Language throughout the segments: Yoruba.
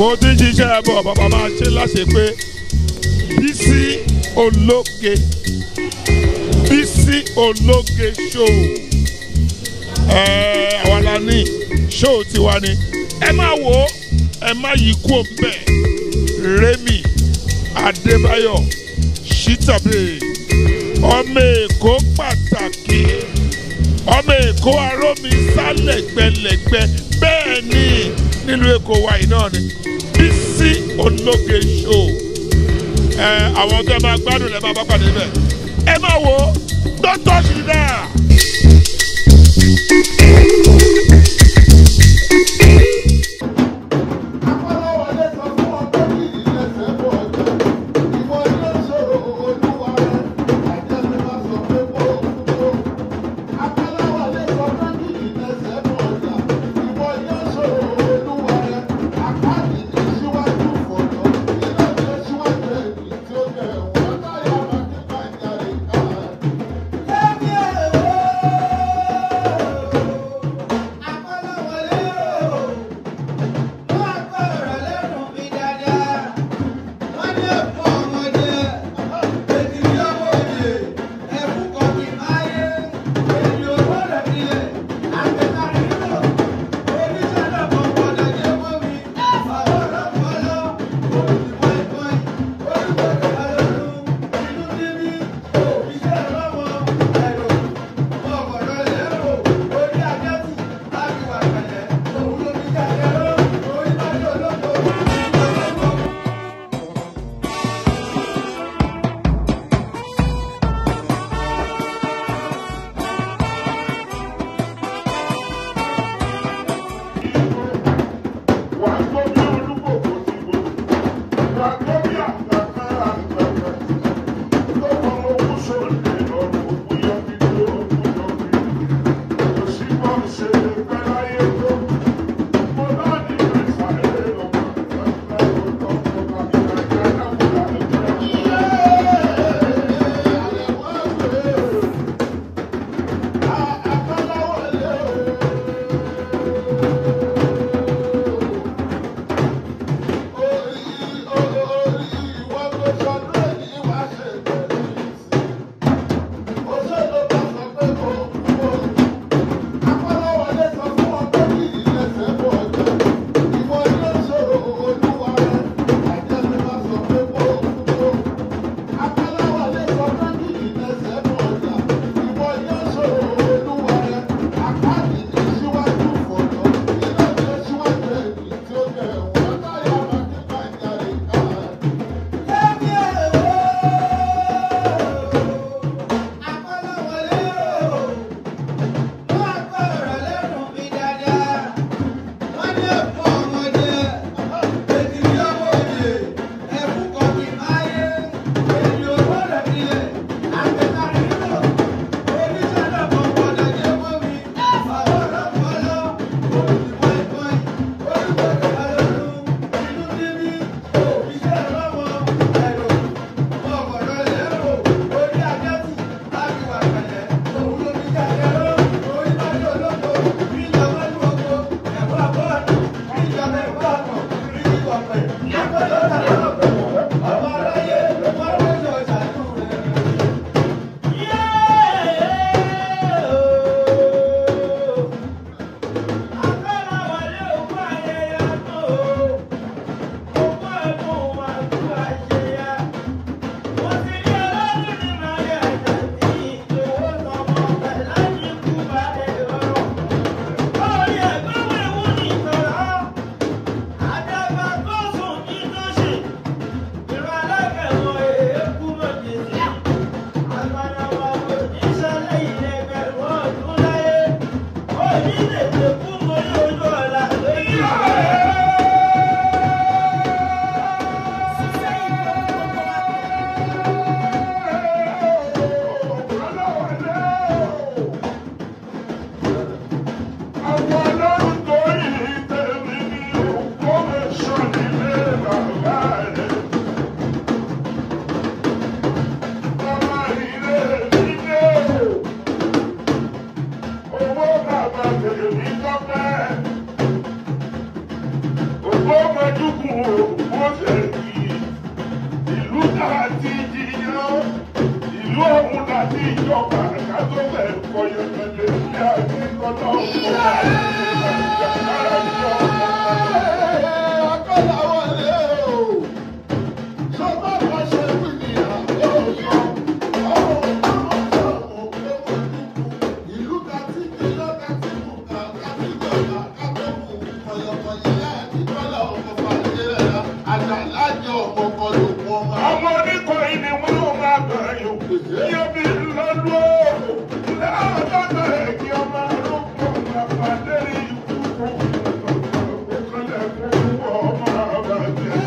mo ti ń ṣiṣẹ́ bọ̀ bàbá máa ṣe láṣẹ pé Bísí Ológe Bísí Ológe show àwa la ní show tiwa ni ẹ máa wò ó ẹ má yí kú òǹbẹ Rémi Adébáyọ̀ Ṣítàbí ọmọ Èkó pàtàkì ọmọ Èkó arómi sálẹ̀gbẹ̀lẹ̀gbẹ̀ bẹ́ẹ̀ ni nílùú Èkó wa yìí náà ni Bísí Ológe show àwọn tó ẹ máa gbádùn lẹ máa bá pàdé bẹ́ẹ̀ ẹ máa wò ó don't touch it there. wọ́n ṣe yí ìlú náà ti jiyàn ìlú ọ̀hún láti ìjọba ká tó fẹ́ kọyọ lọ́lẹ̀ ní àgbẹ̀kọ́lá ọ̀hún akọ́láwọlé o sọ́gbà kan ṣe wí ní àgbọ̀ọ̀sọ ìlú kàtí ìjọba kàtí mú kàtí ìjọba kàtó mú kọ̀yọ̀kọ̀yọ̀ láti kọ́lá ọkọ̀ fàlẹ́ àjàlájọ ọ̀kọ̀ọ̀kọ̀ ló pọ̀ mọ́. ọmọ oníkọ̀ọ́ ni wọ́n máa bẹ̀rẹ̀ yòókù yóò bí lọ́lọ́ láàbàbà ẹ̀kí ọmọ arúgbó àpàdé ikú òkàlẹ̀ fún ọmọ àbàjẹ́.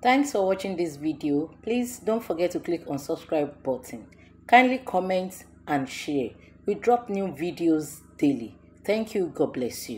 Thanks for watching this video. Please don't forget to click on subscribe button. Kindly comment and share. We drop new videos daily. Thank you. God bless you.